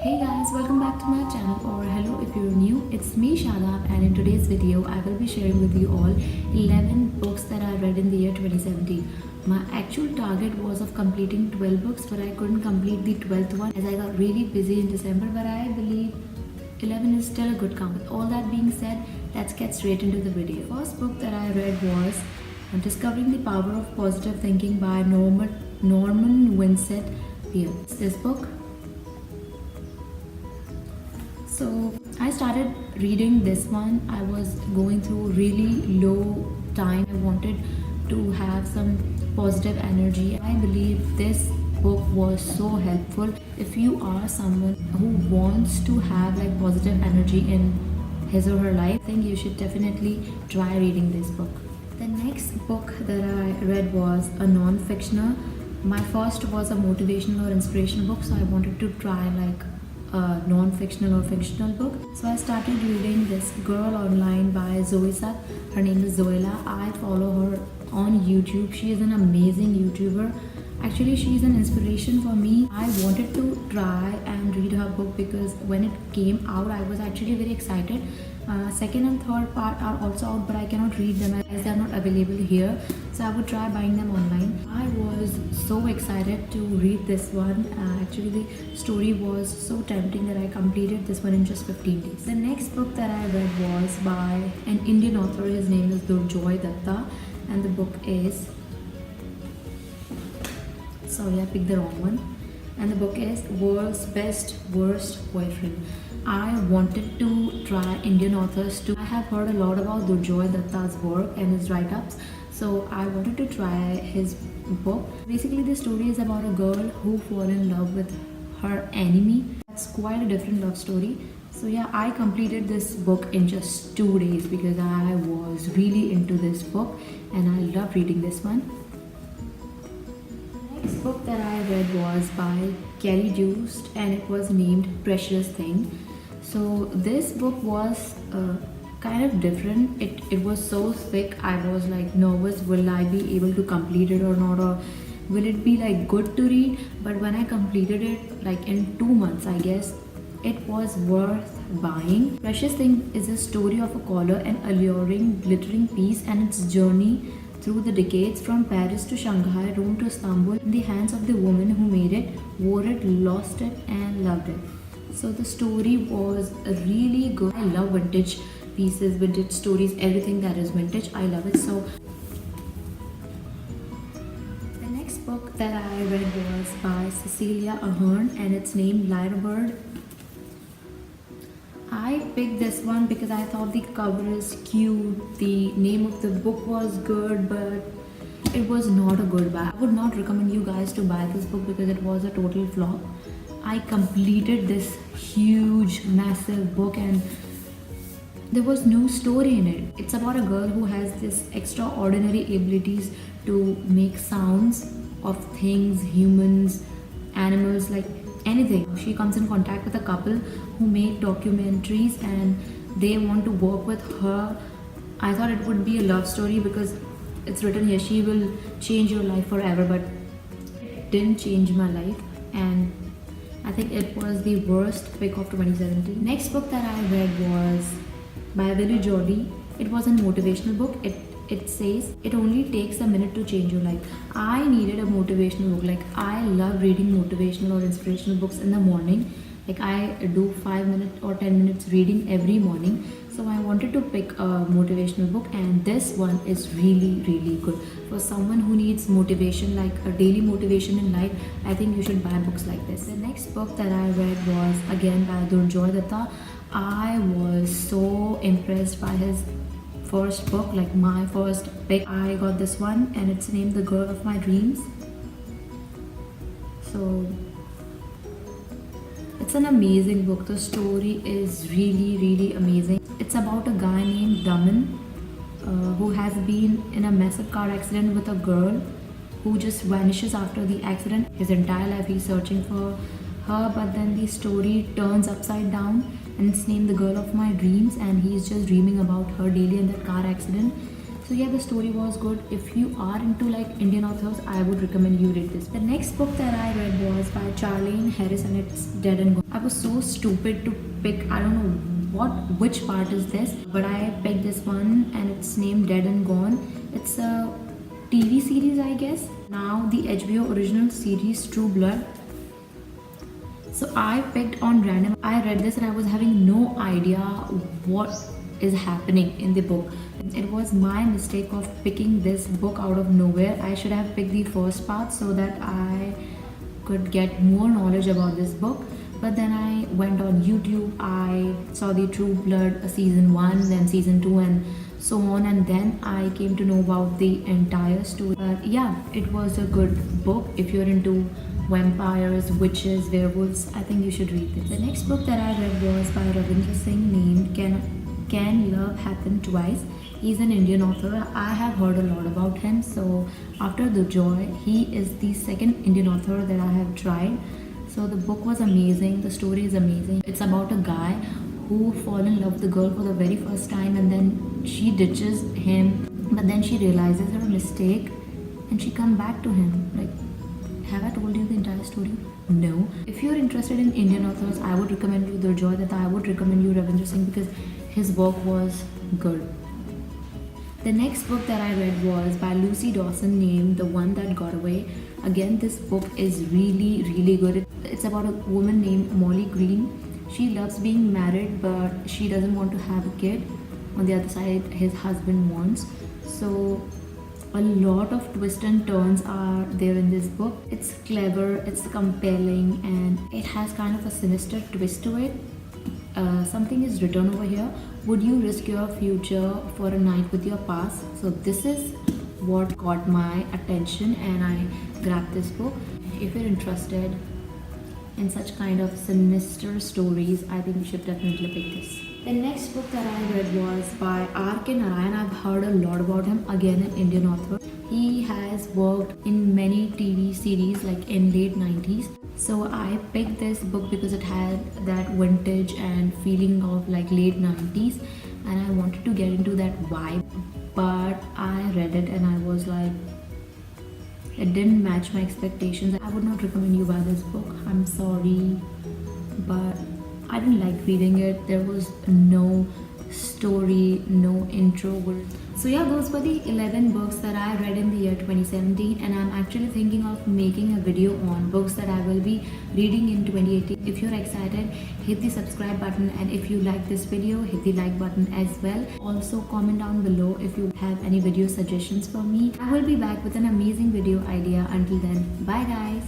Hey guys, welcome back to my channel, or hello if you're new. It's me Shadab, and in today's video I will be sharing with you all 11 books that I read in the year 2017. My actual target was of completing 12 books, but I couldn't complete the 12th one as I got really busy in December, but I believe 11 is still a good count. With all that being said, let's get straight into the video. The first book that I read was Discovering the Power of Positive Thinking by Norman Vincet Peale. This book, so I started reading this one. I was going through really low time. I wanted to have some positive energy. I believe this book was so helpful. If you are someone who wants to have like positive energy in his or her life, I think you should definitely try reading this book. The next book that I read was a non-fictional. My first was a motivational or inspirational book, so I wanted to try like a non-fictional or fictional book. So I started reading this girl online by Zoella. Her name is Zoella. I follow her on YouTube. She is an amazing YouTuber. Actually, she is an inspiration for me. I wanted to try and read her book because when it came out, I was actually very excited. Second and third part are also out, but I cannot read them as they are not available here. So I would try buying them online. I was so excited to read this one. Actually, the story was so tempting that I completed this one in just 15 days. The next book that I read was by an Indian author. His name is Durjoy Dutta, and the book is... Sorry, I picked the wrong one. And the book is World's Best Worst Boyfriend. I wanted to try Indian authors too. I have heard a lot about Durjoy Dutta's work and his write-ups, so I wanted to try his book. Basically, the story is about a girl who falls in love with her enemy. That's quite a different love story. So yeah, I completed this book in just 2 days because I was really into this book and I love reading this one. The next book that I read was by Doust, and it was named Precious Thing. So this book was kind of different. It was so thick. I was like nervous, will I be able to complete it or not, or will it be like good to read? But when I completed it like in 2 months, I guess, it was worth buying. Precious Thing is a story of a collar, an alluring, glittering piece, and its journey through the decades from Paris to Shanghai, Rome to Istanbul, in the hands of the woman who made it, wore it, lost it, and loved it. So the story was really good. I love vintage pieces, vintage stories, everything that is vintage. I love it. So the next book that I read was by Cecelia Ahern, and it's named Lyrebird. I picked this one because I thought the cover is cute, the name of the book was good, but it was not a good buy. I would not recommend you guys to buy this book because it was a total flop. I completed this huge, massive book and there was no story in it. It's about a girl who has this extraordinary abilities to make sounds of things, humans, animals, like anything. She comes in contact with a couple who make documentaries and they want to work with her. I thought it would be a love story because it's written here, she will change your life forever, but it didn't change my life, and I think it was the worst pick of 2017. Next book that I read was by Willie Jolley. It was a motivational book. It says it only takes a minute to change your life. I needed a motivational book. Like, I love reading motivational or inspirational books in the morning. Like, I do 5 minutes or 10 minutes reading every morning. So I wanted to pick a motivational book, and this one is really, really good. For someone who needs motivation, like a daily motivation in life, I think you should buy books like this. The next book that I read was again by Durjoy Dutta. I was so impressed by his first book, like my first pick. I got this one and it's named The Girl of My Dreams. So it's an amazing book. The story is really, really amazing. It's about a guy named Daman who has been in a massive car accident with a girl who just vanishes after the accident. His entire life he's searching for her, but then the story turns upside down and it's named The Girl of My Dreams, and he's just dreaming about her daily in that car accident. So yeah, the story was good. If you are into like Indian authors, I would recommend you read this. The next book that I read was by Charlain Harris, and it's Dead and Gone. I was so stupid to pick, I don't know which part is this, but I picked this one and it's named Dead and Gone. It's a TV series, I guess. Now the HBO original series True Blood. So I picked on random. I read this and I was having no idea what is happening in the book. It was my mistake of picking this book out of nowhere. I should have picked the first part so that I could get more knowledge about this book. But then I went on YouTube, I saw the True Blood season 1, then season 2 and so on, and then I came to know about the entire story. But yeah, it was a good book. If you're into vampires, witches, werewolves, I think you should read this. The next book that I read was by Ravindra Singh named Can Love Happen Twice? He's an Indian author. I have heard a lot about him. So after Durjoy, he is the second Indian author that I have tried. So the book was amazing. The story is amazing. It's about a guy who fall in love with the girl for the very first time, and then she ditches him, but then she realizes her mistake and she come back to him. Like, have I told you the entire story? No. If you're interested in Indian authors, I would recommend you Durjoy Dutta. I would recommend you Ravindra Singh because his work was good. The next book that I read was by Lucy Dawson named The One That Got Away. Again, this book is really good. It's about a woman named Molly Green. She loves being married, but she doesn't want to have a kid. On the other side, his husband wants. So a lot of twists and turns are there in this book. It's clever, it's compelling, and it has kind of a sinister twist to it. Something is written over here. Would you risk your future for a night with your past? So this is what caught my attention and I grabbed this book. If you're interested in such kind of sinister stories, I think you should definitely pick this. The next book that I read was by R.K Narayan. I've heard a lot about him. Again, an Indian author. He has worked in many TV series like in late 90s. So I picked this book because it had that vintage and feeling of like late 90s, and I wanted to get into that vibe. But I read it and I was like, it didn't match my expectations. I would not recommend you buy this book. I'm sorry, but I didn't like reading it. There was no story, no intro. So yeah, those were the 11 books that I read in the year 2017, and I'm actually thinking of making a video on books that I will be reading in 2018. If you're excited, hit the subscribe button, and if you like this video, hit the like button as well. Also comment down below if you have any video suggestions for me. I will be back with an amazing video idea. Until then, bye guys.